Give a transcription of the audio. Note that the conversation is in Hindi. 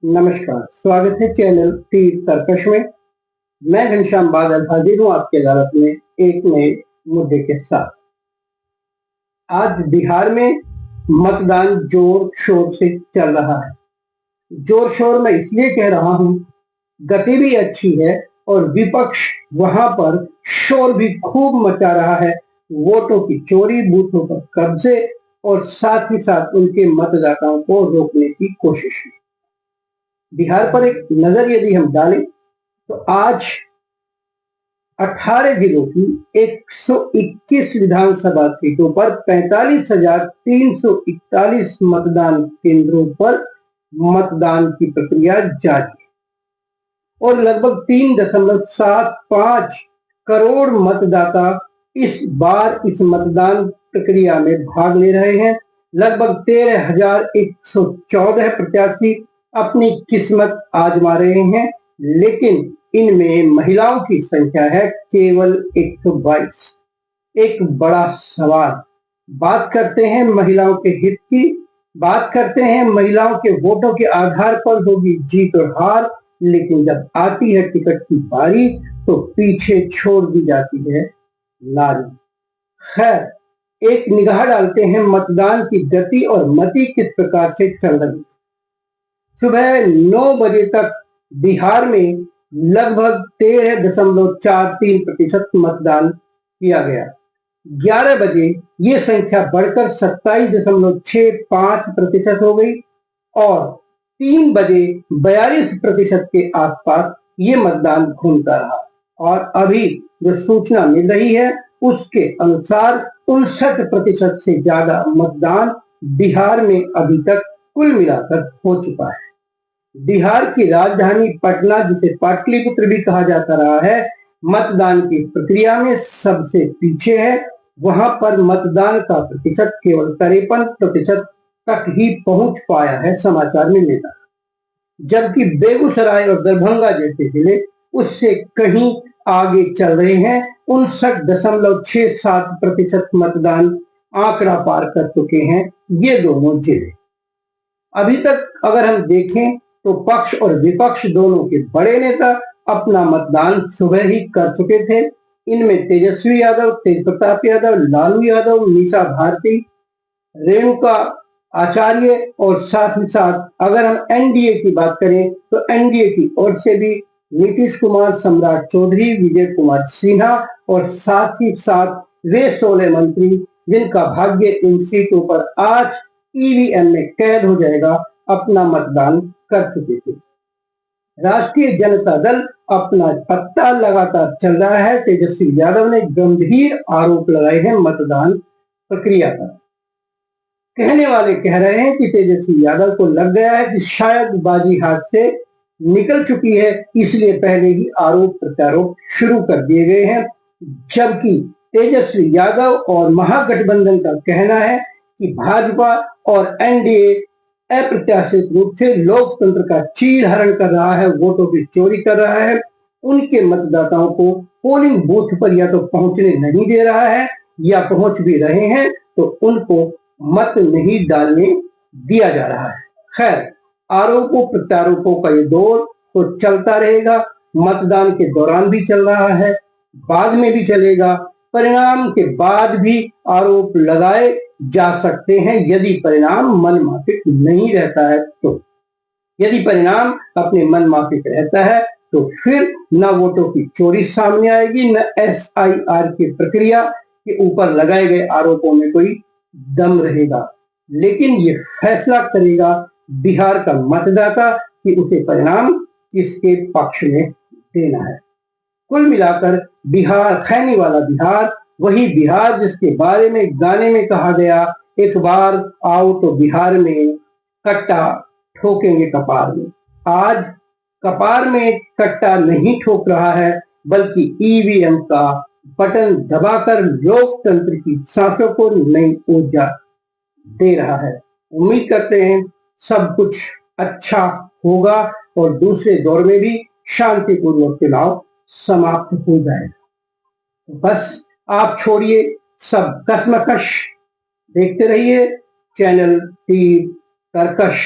नमस्कार, स्वागत है चैनल तीर तर्कश में। मैं घनश्याम बादल हाजिर हूँ आपके अदालत में एक नए मुद्दे के साथ। आज बिहार में मतदान जोर शोर से चल रहा है। जोर शोर मैं इसलिए कह रहा हूँ, गति भी अच्छी है और विपक्ष वहां पर शोर भी खूब मचा रहा है। वोटों की चोरी, बूथों पर कब्जे और साथ ही साथ उनके मतदाताओं को रोकने की कोशिश है। बिहार पर एक नजर यदि हम डालें तो आज 18 जिलों की 121 विधानसभा सीटों पर 45,341 मतदान केंद्रों पर मतदान की प्रक्रिया जारी है और लगभग 3.75 करोड़ मतदाता इस बार इस मतदान प्रक्रिया में भाग ले रहे हैं। लगभग 13,114 प्रत्याशी अपनी किस्मत आजमा रहे हैं, लेकिन इनमें महिलाओं की संख्या है केवल 122। एक बड़ा सवाल। बात करते हैं महिलाओं के हित की, बात करते हैं महिलाओं के वोटों के आधार पर होगी जीत और हार, लेकिन जब आती है टिकट की बारी तो पीछे छोड़ दी जाती है नारी। खैर, एक निगाह डालते हैं मतदान की गति और मति किस प्रकार से चल रही है। सुबह 9 बजे तक बिहार में लगभग 13.43% मतदान किया गया। 11 बजे ये संख्या बढ़कर 27.65% हो गई और 3 बजे 42% के आसपास ये मतदान घूमता रहा और अभी जो सूचना मिल रही है उसके अनुसार 59% से ज्यादा मतदान बिहार में अभी तक कुल मिलाकर हो चुका है। बिहार की राजधानी पटना, जिसे पाटलिपुत्र भी कहा जाता रहा है, मतदान की प्रक्रिया में सबसे पीछे है। वहां पर मतदान का प्रतिशत केवल 53% तक ही पहुंच पाया है समाचार मिलने तक, जबकि बेगूसराय और दरभंगा जैसे जिले उससे कहीं आगे चल रहे हैं। 59.67% मतदान आंकड़ा पार कर चुके हैं ये दोनों जिले। अभी तक अगर हम देखें तो पक्ष और विपक्ष दोनों के बड़े नेता अपना मतदान सुबह ही कर चुके थे। इनमें तेजस्वी यादव, तेजप्रताप यादव, लालू यादव, मीसा भारती, रेणुका आचार्य और साथ ही साथ अगर हम एनडीए की बात करें तो एनडीए की ओर से भी नीतीश कुमार, सम्राट चौधरी, विजय कुमार सिन्हा और साथ ही साथ वे 16 मंत्री जिनका भाग्य इन सीटों पर आज ईवीएम में कैद हो जाएगा, अपना मतदान कर चुके थे। राष्ट्रीय जनता दल अपना पत्ता लगातार चल रहा है। तेजस्वी यादव ने गंभीर आरोप लगाए हैं मतदान प्रक्रिया पर। कहने वाले कह रहे हैं कि तेजस्वी यादव को लग गया है कि शायद बाजी हाथ से निकल चुकी है, इसलिए पहले ही आरोप प्रत्यारोप शुरू कर दिए गए हैं। जबकि तेजस्वी यादव और महागठबंधन का कहना है कि भाजपा और एनडीए अप्रत्याशित रूप से लोकतंत्र का चीर हरण कर रहा है, वोटों की चोरी कर रहा है, उनके मतदाताओं को पोलिंग बूथ पर या तो पहुंचने नहीं दे रहा है या पहुंच भी रहे हैं तो उनको मत नहीं डालने दिया जा रहा है। खैर, आरोपों प्रत्यारोपों का ये दौर तो चलता रहेगा। मतदान के दौरान भी चल रहा है, बाद में भी चलेगा, परिणाम के बाद भी आरोप लगाए जा सकते हैं यदि परिणाम मनमाफिक नहीं रहता है तो। यदि परिणाम अपने मनमाफिक रहता है तो फिर न वोटों की चोरी सामने आएगी, न एसआईआर की प्रक्रिया के ऊपर लगाए गए आरोपों में कोई दम रहेगा। लेकिन ये फैसला करेगा बिहार का मतदाता कि उसे परिणाम किसके पक्ष में देना है। कुल मिलाकर बिहार, खैनी वाला बिहार, वही बिहार जिसके बारे में गाने में कहा गया, एक बार आओ तो बिहार में कट्टा ठोकेंगे कपार में। आज कपार में कट्टा नहीं ठोक रहा है, बल्कि ईवीएम का बटन दबाकर लोकतंत्र की सांसों को नई ऊर्जा दे रहा है। उम्मीद करते हैं सब कुछ अच्छा होगा और दूसरे दौर में भी शांतिपूर्वक चुनाव समाप्त हो जाएगा। बस आप छोड़िए सब कसमकश, देखते रहिए चैनल तीर तर्कश।